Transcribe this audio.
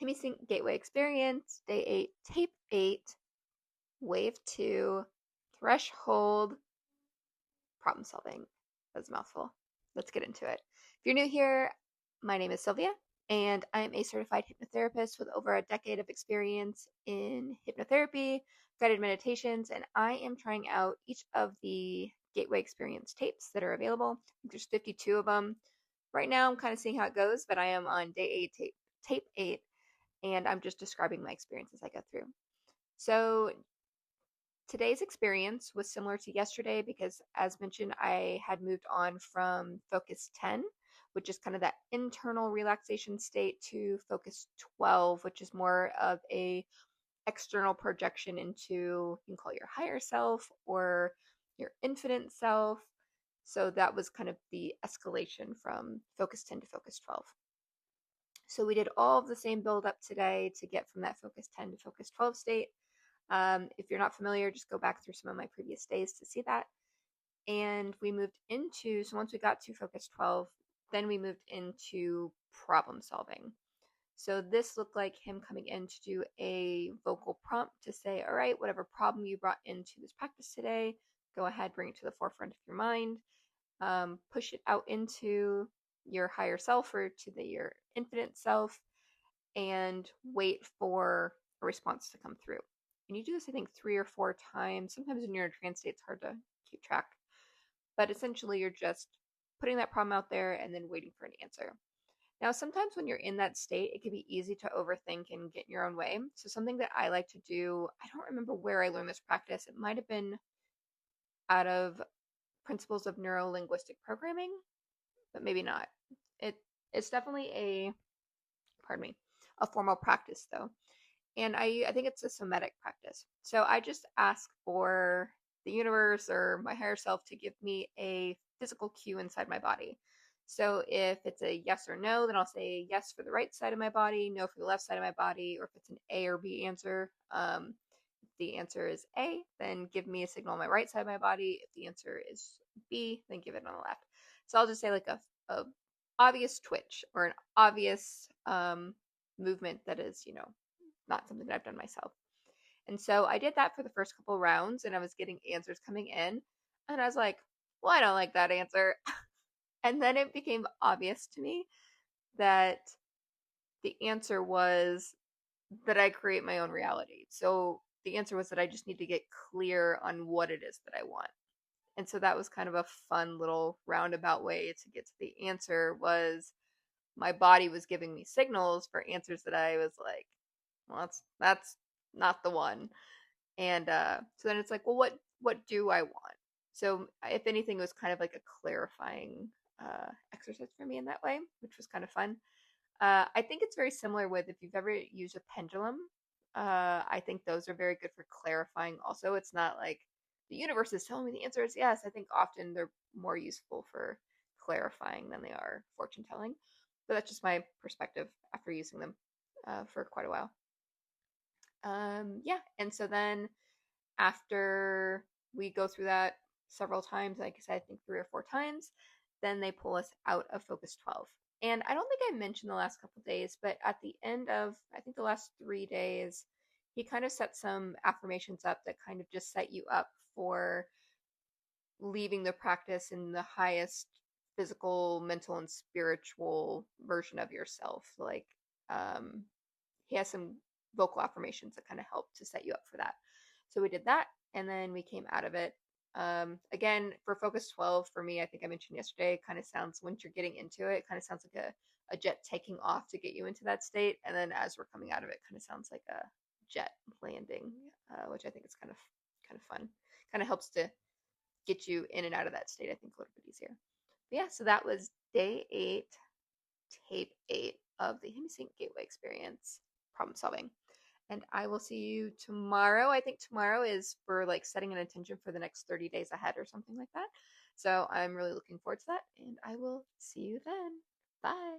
Hemi-Sync Gateway Experience, Day 8, Tape 8, Wave 2, Threshold, Problem Solving. That's a mouthful. Let's get into it. If you're new here, my name is Sylvia, and I am a certified hypnotherapist with over a decade of experience in hypnotherapy, guided meditations, and I am trying out each of the Gateway Experience tapes that are available. There's 52 of them. Right now, I'm kind of seeing how it goes, but I am on day 8, tape 8, and I'm just describing my experience as I go through. So today's experience was similar to yesterday because, as mentioned, I had moved on from Focus 10, which is kind of that internal relaxation state, to Focus 12, which is more of a external projection into, you can call your higher self or your infinite self. So that was kind of the escalation from Focus 10 to Focus 12. So we did all of the same build up today to get from that Focus 10 to Focus 12 state. If you're not familiar, just go back through some of my previous days to see that. And we moved into, so once we got to Focus 12, then we moved into problem solving. So this looked like him coming in to do a vocal prompt to say, all right, whatever problem you brought into this practice today, go ahead, bring it to the forefront of your mind, push it out into your higher self or to your infinite self, and wait for a response to come through. And you do this, I think, 3 or 4 times. Sometimes when you're in a trance state, it's hard to keep track. But essentially, you're just putting that problem out there and then waiting for an answer. Now, sometimes when you're in that state, it can be easy to overthink and get in your own way. So something that I like to do, I don't remember where I learned this practice. It might have been out of Principles of Neuro-Linguistic Programming, but maybe not. It's definitely a formal practice though. And I think it's a somatic practice. So I just ask for the universe or my higher self to give me a physical cue inside my body. So if it's a yes or no, then I'll say yes for the right side of my body, no for the left side of my body, or if it's an A or B answer. If the answer is A, then give me a signal on my right side of my body. If the answer is B, then give it on the left. So I'll just say like a obvious twitch or an obvious movement that is, not something that I've done myself. And so I did that for the first couple rounds, and I was getting answers coming in, and I was like, well, I don't like that answer. And then it became obvious to me that the answer was that I create my own reality. So the answer was that I just need to get clear on what it is that I want. And so that was kind of a fun little roundabout way to get to the answer. Was my body was giving me signals for answers that I was like, well, that's not the one. And so then it's like, well, what do I want? So if anything, it was kind of like a clarifying exercise for me in that way, which was kind of fun. I think it's very similar with, if you've ever used a pendulum. I think those are very good for clarifying. Also, it's not like the universe is telling me the answer is yes. I think often they're more useful for clarifying than they are fortune telling. But that's just my perspective after using them for quite a while. Yeah, and so then after we go through that several times, like I said, I think 3 or 4 times, then they pull us out of Focus 12. And I don't think I mentioned the last couple days, but at the end of, I think, the last 3 days, he kind of set some affirmations up that kind of just set you up for leaving the practice in the highest physical, mental, and spiritual version of yourself. Like, he has some vocal affirmations that kind of help to set you up for that. So we did that, and then we came out of it. Again, for Focus 12, for me, I think I mentioned yesterday, it kind of sounds, once you're getting into it, it kind of sounds like a jet taking off to get you into that state. And then as we're coming out of it, kind of sounds like a jet landing, which I think is kind of fun. Kind of helps to get you in and out of that state, I think, a little bit easier. But yeah, so that was day 8, tape 8 of the Hemi-Sync Gateway Experience problem solving. And I will see you tomorrow. I think tomorrow is for like setting an intention for the next 30 days ahead or something like that. So I'm really looking forward to that. And I will see you then. Bye.